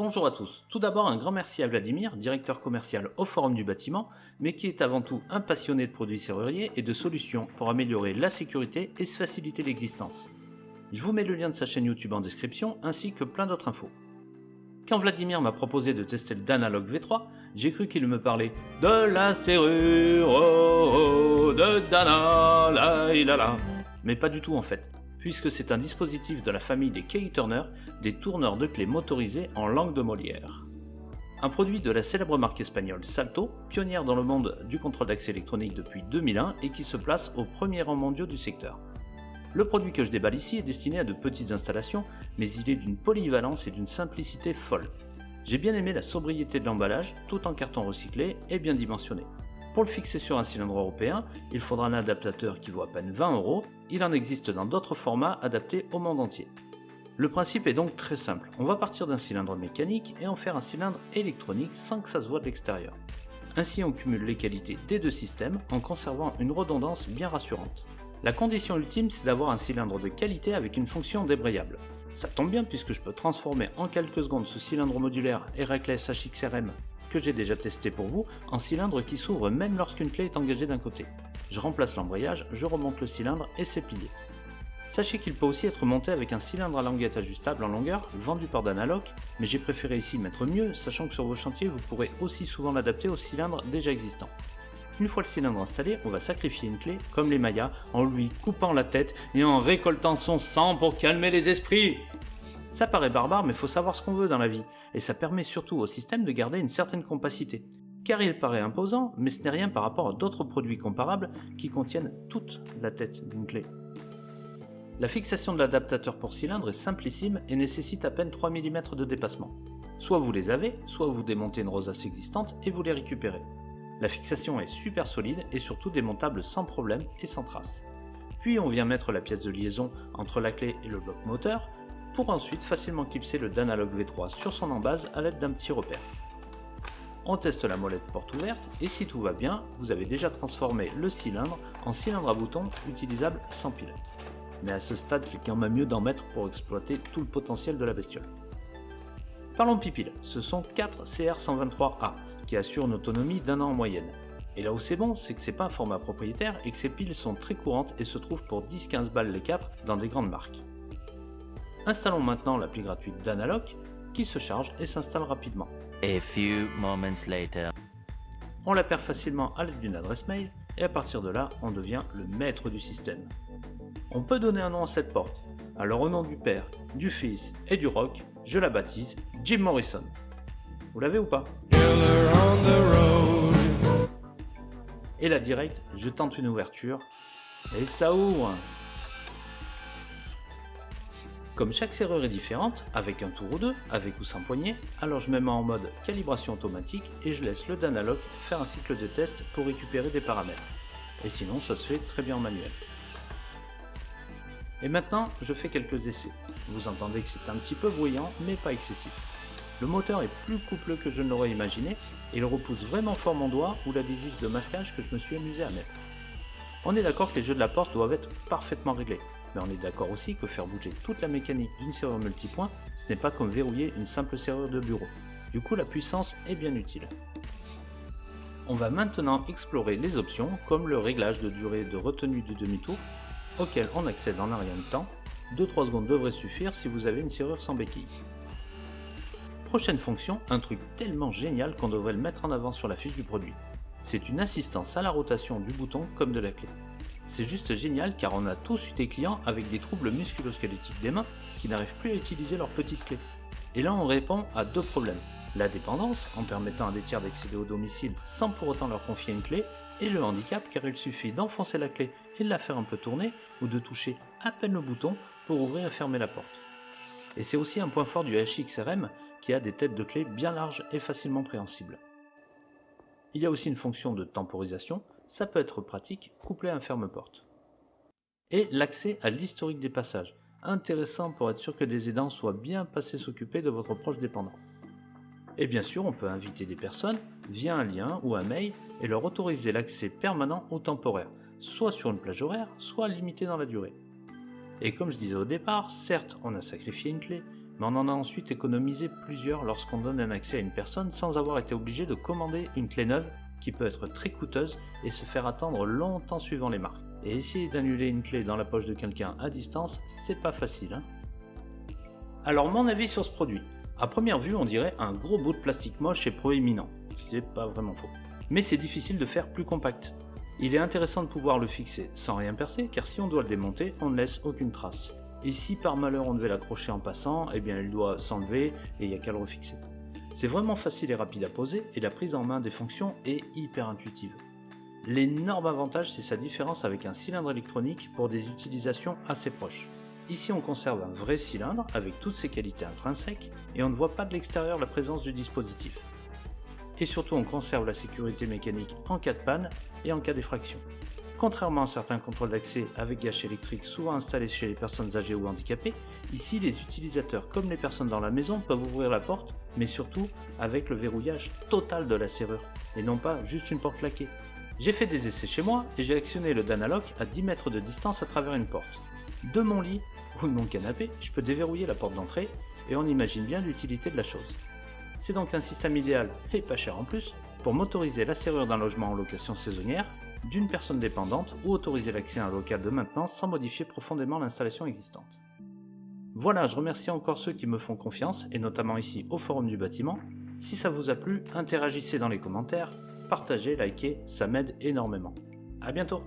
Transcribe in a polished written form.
Bonjour à tous. Tout d'abord, un grand merci à Vladimir, directeur commercial au Forum du bâtiment, mais qui est avant tout un passionné de produits serruriers et de solutions pour améliorer la sécurité et se faciliter l'existence. Je vous mets le lien de sa chaîne YouTube en description ainsi que plein d'autres infos. Quand Vladimir m'a proposé de tester le Danalog V3, j'ai cru qu'il me parlait de la serrure de Dana, la. Mais pas du tout en fait, puisque c'est un dispositif de la famille des Key-Turner, des tourneurs de clés motorisés en langue de Molière. Un produit de la célèbre marque espagnole Salto, pionnière dans le monde du contrôle d'accès électronique depuis 2001 et qui se place au premier rang mondial du secteur. Le produit que je déballe ici est destiné à de petites installations, mais il est d'une polyvalence et d'une simplicité folle. J'ai bien aimé la sobriété de l'emballage, tout en carton recyclé et bien dimensionné. Pour le fixer sur un cylindre européen, il faudra un adaptateur qui vaut à peine 20 €, il en existe dans d'autres formats adaptés au monde entier. Le principe est donc très simple, on va partir d'un cylindre mécanique et en faire un cylindre électronique sans que ça se voie de l'extérieur. Ainsi on cumule les qualités des deux systèmes en conservant une redondance bien rassurante. La condition ultime, c'est d'avoir un cylindre de qualité avec une fonction débrayable. Ça tombe bien puisque je peux transformer en quelques secondes ce cylindre modulaire Heracles HXRM que j'ai déjà testé pour vous en cylindre qui s'ouvre même lorsqu'une clé est engagée d'un côté. Je remplace l'embrayage, je remonte le cylindre et c'est plié. Sachez qu'il peut aussi être monté avec un cylindre à languette ajustable en longueur vendu par Danalog, mais j'ai préféré ici mettre mieux, sachant que sur vos chantiers vous pourrez aussi souvent l'adapter aux cylindres déjà existants. Une fois le cylindre installé, on va sacrifier une clé, comme les Mayas, en lui coupant la tête et en récoltant son sang pour calmer les esprits. Ça paraît barbare, mais faut savoir ce qu'on veut dans la vie, et ça permet surtout au système de garder une certaine compacité. Car il paraît imposant, mais ce n'est rien par rapport à d'autres produits comparables qui contiennent toute la tête d'une clé. La fixation de l'adaptateur pour cylindre est simplissime et nécessite à peine 3 mm de dépassement. Soit vous les avez, soit vous démontez une rosace existante et vous les récupérez. La fixation est super solide et surtout démontable sans problème et sans trace. Puis on vient mettre la pièce de liaison entre la clé et le bloc moteur, pour ensuite facilement clipser le Danalog V3 sur son embase à l'aide d'un petit repère. On teste la molette porte ouverte et si tout va bien, vous avez déjà transformé le cylindre en cylindre à boutons utilisable sans pile. Mais à ce stade, c'est quand même mieux d'en mettre pour exploiter tout le potentiel de la bestiole. Parlons pipile, ce sont 4 CR123A qui assurent une autonomie d'1 an en moyenne. Et là où c'est bon, c'est que c'est pas un format propriétaire et que ces piles sont très courantes et se trouvent pour 10-15 balles les 4 dans des grandes marques. Installons maintenant l'appli gratuite Danalog qui se charge et s'installe rapidement. A few moments later. On la perd facilement à l'aide d'une adresse mail et à partir de là, on devient le maître du système. On peut donner un nom à cette porte, alors au nom du Père, du Fils et du Rock, je la baptise Jim Morrison. Vous l'avez ou pas? Et là direct, je tente une ouverture et ça ouvre. Comme chaque serrure est différente, avec un tour ou deux, avec ou sans poignée, alors je me mets en mode calibration automatique et je laisse le Danalog faire un cycle de test pour récupérer des paramètres. Et sinon ça se fait très bien en manuel. Et maintenant, je fais quelques essais. Vous entendez que c'est un petit peu bruyant, mais pas excessif. Le moteur est plus coupleux que je ne l'aurais imaginé, et il repousse vraiment fort mon doigt ou l'adhésif de masquage que je me suis amusé à mettre. On est d'accord que les jeux de la porte doivent être parfaitement réglés, mais on est d'accord aussi que faire bouger toute la mécanique d'une serrure multipoint, ce n'est pas comme verrouiller une simple serrure de bureau. Du coup, la puissance est bien utile. On va maintenant explorer les options, comme le réglage de durée de retenue du demi-tour, auquel on accède en un rien de temps. 2-3 secondes devraient suffire si vous avez une serrure sans béquille. Prochaine fonction, un truc tellement génial qu'on devrait le mettre en avant sur la fiche du produit. C'est une assistance à la rotation du bouton comme de la clé. C'est juste génial car on a tous eu des clients avec des troubles musculo-squelettiques des mains qui n'arrivent plus à utiliser leur petite clé. Et là on répond à deux problèmes. La dépendance, en permettant à des tiers d'accéder au domicile sans pour autant leur confier une clé, et le handicap car il suffit d'enfoncer la clé et de la faire un peu tourner ou de toucher à peine le bouton pour ouvrir et fermer la porte. Et c'est aussi un point fort du HXRM qui a des têtes de clé bien larges et facilement préhensibles. Il y a aussi une fonction de temporisation, ça peut être pratique couplé à un ferme-porte. Et l'accès à l'historique des passages, intéressant pour être sûr que des aidants soient bien passés s'occuper de votre proche dépendant. Et bien sûr, on peut inviter des personnes via un lien ou un mail et leur autoriser l'accès permanent ou temporaire, soit sur une plage horaire, soit limité dans la durée. Et comme je disais au départ, certes, on a sacrifié une clé, mais on en a ensuite économisé plusieurs lorsqu'on donne un accès à une personne sans avoir été obligé de commander une clé neuve qui peut être très coûteuse et se faire attendre longtemps suivant les marques. Et essayer d'annuler une clé dans la poche de quelqu'un à distance, c'est pas facile, hein. Alors mon avis sur ce produit. À première vue, on dirait un gros bout de plastique moche et proéminent. C'est pas vraiment faux. Mais c'est difficile de faire plus compact. Il est intéressant de pouvoir le fixer sans rien percer, car si on doit le démonter, on ne laisse aucune trace. Et si par malheur on devait l'accrocher en passant, eh bien il doit s'enlever et il n'y a qu'à le refixer. C'est vraiment facile et rapide à poser, et la prise en main des fonctions est hyper intuitive. L'énorme avantage, c'est sa différence avec un cylindre électronique pour des utilisations assez proches. Ici on conserve un vrai cylindre avec toutes ses qualités intrinsèques, et on ne voit pas de l'extérieur la présence du dispositif. Et surtout on conserve la sécurité mécanique en cas de panne et en cas d'effraction. Contrairement à certains contrôles d'accès avec gâches électriques souvent installés chez les personnes âgées ou handicapées, ici les utilisateurs comme les personnes dans la maison peuvent ouvrir la porte, mais surtout avec le verrouillage total de la serrure, et non pas juste une porte claquée. J'ai fait des essais chez moi et j'ai actionné le Danalock à 10 mètres de distance à travers une porte. De mon lit ou de mon canapé, je peux déverrouiller la porte d'entrée et on imagine bien l'utilité de la chose. C'est donc un système idéal, et pas cher en plus, pour motoriser la serrure d'un logement en location saisonnière, d'une personne dépendante ou autoriser l'accès à un local de maintenance sans modifier profondément l'installation existante. Voilà, je remercie encore ceux qui me font confiance, et notamment ici au Forum du Bâtiment. Si ça vous a plu, interagissez dans les commentaires, partagez, likez, ça m'aide énormément. A bientôt!